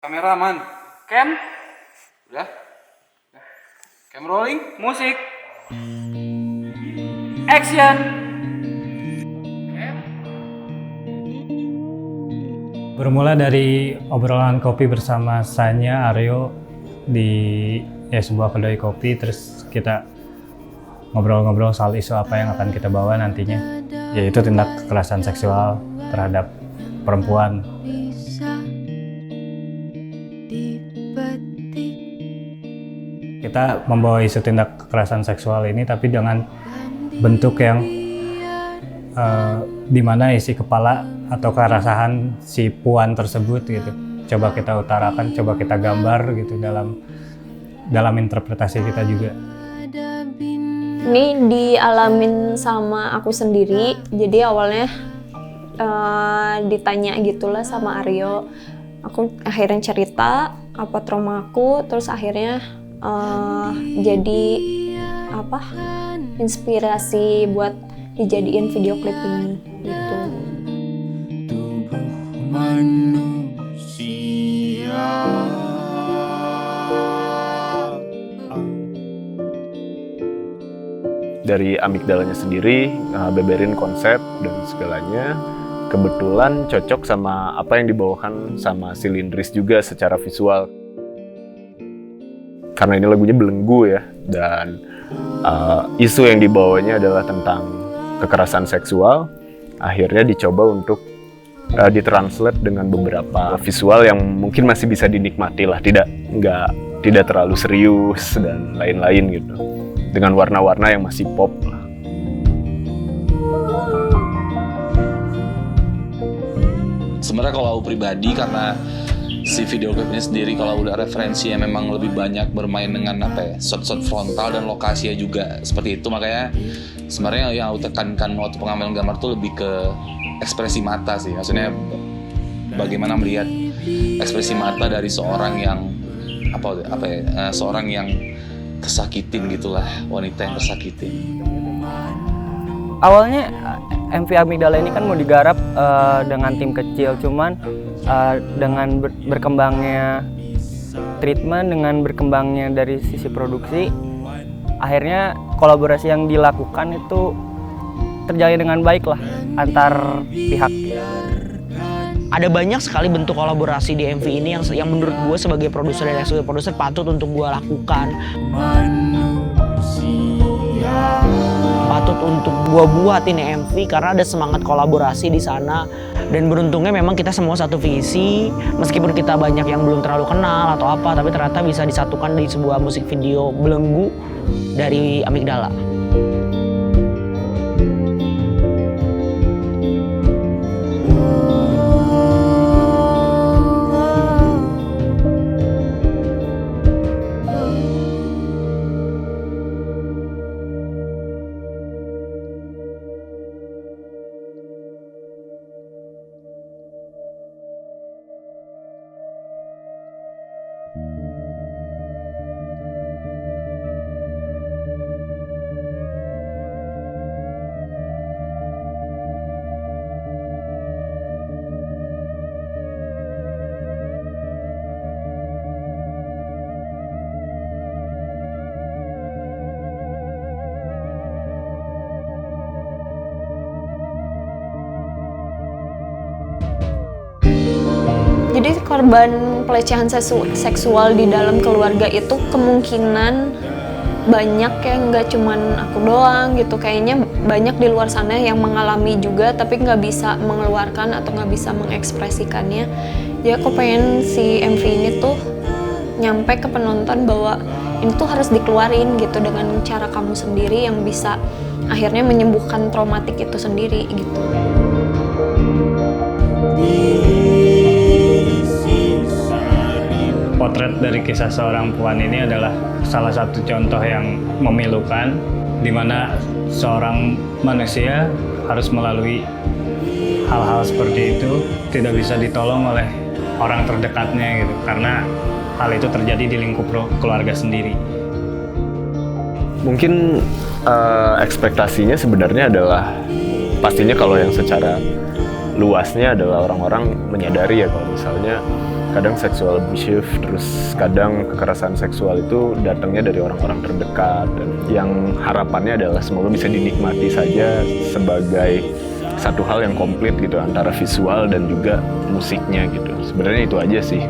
Kameraman, Cam, udah? Cam rolling, musik, action. Bermula dari obrolan kopi bersama Sanya, Aryo di sebuah kedai kopi, terus kita ngobrol-ngobrol soal isu apa yang akan kita bawa nantinya, yaitu tindak kekerasan seksual terhadap perempuan. Kita membawa isu tindak kekerasan seksual ini tapi dengan bentuk yang di mana isi kepala atau kerasahan si puan tersebut gitu. Coba kita utarakan, coba kita gambar gitu dalam interpretasi kita juga. Ini dialamin sama aku sendiri, jadi awalnya ditanya gitulah sama Aryo. Aku akhirnya cerita apa trauma aku, terus akhirnya jadi inspirasi buat dijadiin video klip ini gitu. Dari amigdalanya sendiri beberin konsep dan segalanya, kebetulan cocok sama apa yang dibawakan sama si Lindris juga secara visual. Karena ini lagunya belenggu ya, dan isu yang dibawanya adalah tentang kekerasan seksual, akhirnya dicoba untuk ditranslate dengan beberapa visual yang mungkin masih bisa dinikmati lah, tidak terlalu serius dan lain-lain gitu, dengan warna-warna yang masih pop lah. Sebenarnya kalau aku pribadi, karena si video klipnya sendiri kalau udah referensinya memang lebih banyak bermain dengan shot-shot frontal dan lokasinya juga seperti itu, makanya sebenarnya yang aku tekankan waktu pengambilan gambar tuh lebih ke ekspresi mata sih, maksudnya bagaimana melihat ekspresi mata dari seorang yang seorang yang tersakitin gitulah, wanita yang tersakitin. Awalnya MV Amigdala ini kan mau digarap dengan tim kecil, cuman dengan berkembangnya treatment, dengan berkembangnya dari sisi produksi, akhirnya kolaborasi yang dilakukan itu terjalin dengan baik lah antar pihak. Ada banyak sekali bentuk kolaborasi di MV ini yang menurut gue sebagai produser dan eksekutif produser patut untuk gue lakukan. Patut untuk gue buat ini MV karena ada semangat kolaborasi di sana, dan beruntungnya memang kita semua satu visi, meskipun kita banyak yang belum terlalu kenal atau apa, tapi ternyata bisa disatukan di sebuah musik video belenggu dari Amigdala. Jadi korban pelecehan seksual di dalam keluarga itu kemungkinan banyak ya, nggak cuman aku doang gitu. Kayaknya banyak di luar sana yang mengalami juga tapi nggak bisa mengeluarkan atau nggak bisa mengekspresikannya. Jadi aku pengen si MV ini tuh nyampe ke penonton bahwa ini tuh harus dikeluarin gitu dengan cara kamu sendiri yang bisa akhirnya menyembuhkan traumatik itu sendiri gitu. Potret dari kisah seorang puan ini adalah salah satu contoh yang memilukan, di mana seorang manusia harus melalui hal-hal seperti itu, tidak bisa ditolong oleh orang terdekatnya gitu, karena hal itu terjadi di lingkup keluarga sendiri. Mungkin ekspektasinya sebenarnya adalah pastinya kalau yang secara luasnya adalah orang-orang menyadari ya kalau misalnya kadang seksual abuse, terus kadang kekerasan seksual itu datangnya dari orang-orang terdekat, dan yang harapannya adalah semoga bisa dinikmati saja sebagai satu hal yang komplit gitu antara visual dan juga musiknya gitu. Sebenarnya itu aja sih.